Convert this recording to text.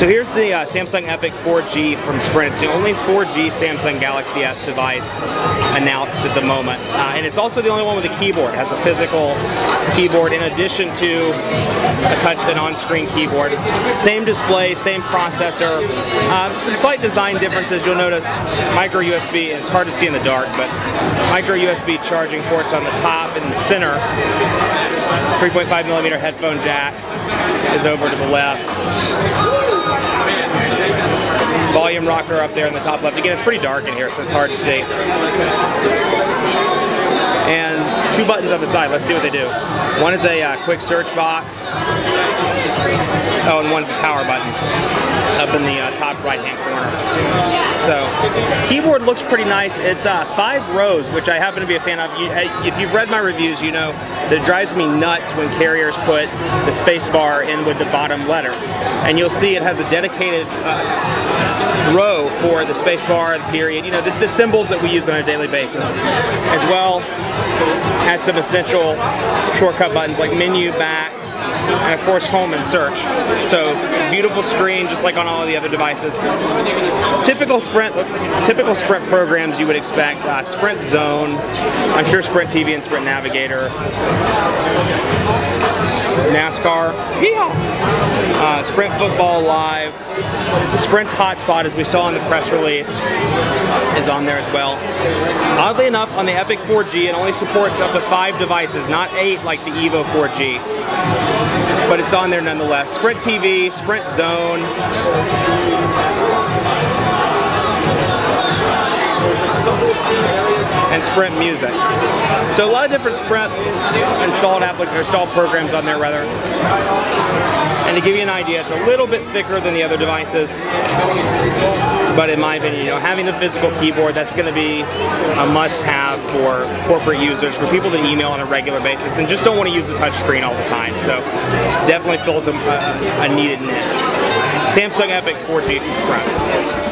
So here's the Samsung Epic 4G from Sprint. It's the only 4G Samsung Galaxy S device announced at the moment. And it's also the only one with a keyboard. It has a physical keyboard in addition to a touch and on-screen keyboard. Same display, same processor. Some slight design differences. You'll notice micro USB, and it's hard to see in the dark, but micro USB charging ports on the top and the center. 3.5mm headphone jack is over to the left. Volume rocker up there in the top left. Again, it's pretty dark in here, so it's hard to see. And two buttons on the side. Let's see what they do. One is a quick search box. Oh, and one's the power button up in the top right-hand corner. So, keyboard looks pretty nice. It's 5 rows, which I happen to be a fan of. If you've read my reviews, you know that it drives me nuts when carriers put the space bar in with the bottom letters. And you'll see it has a dedicated row for the space bar, the period, you know, the symbols that we use on a daily basis. As well as some essential shortcut buttons like menu, back, and of course home and search. So beautiful screen, just like on all of the other devices. Typical Sprint programs you would expect. Sprint Zone, I'm sure Sprint TV and Sprint Navigator. NASCAR, Sprint Football Live. Sprint's Hotspot, as we saw in the press release, is on there as well. Oddly enough, on the Epic 4G, it only supports up to 5 devices, not 8 like the Evo 4G. But it's on there nonetheless. Sprint TV, Sprint Zone. And Sprint Music. So a lot of different Sprint installed programs on there, rather. And to give you an idea, it's a little bit thicker than the other devices. But in my opinion, you know, having the physical keyboard, that's going to be a must-have for corporate users, for people that email on a regular basis and just don't want to use the touch screen all the time. So definitely fills a needed niche. Samsung Epic 4G from Sprint.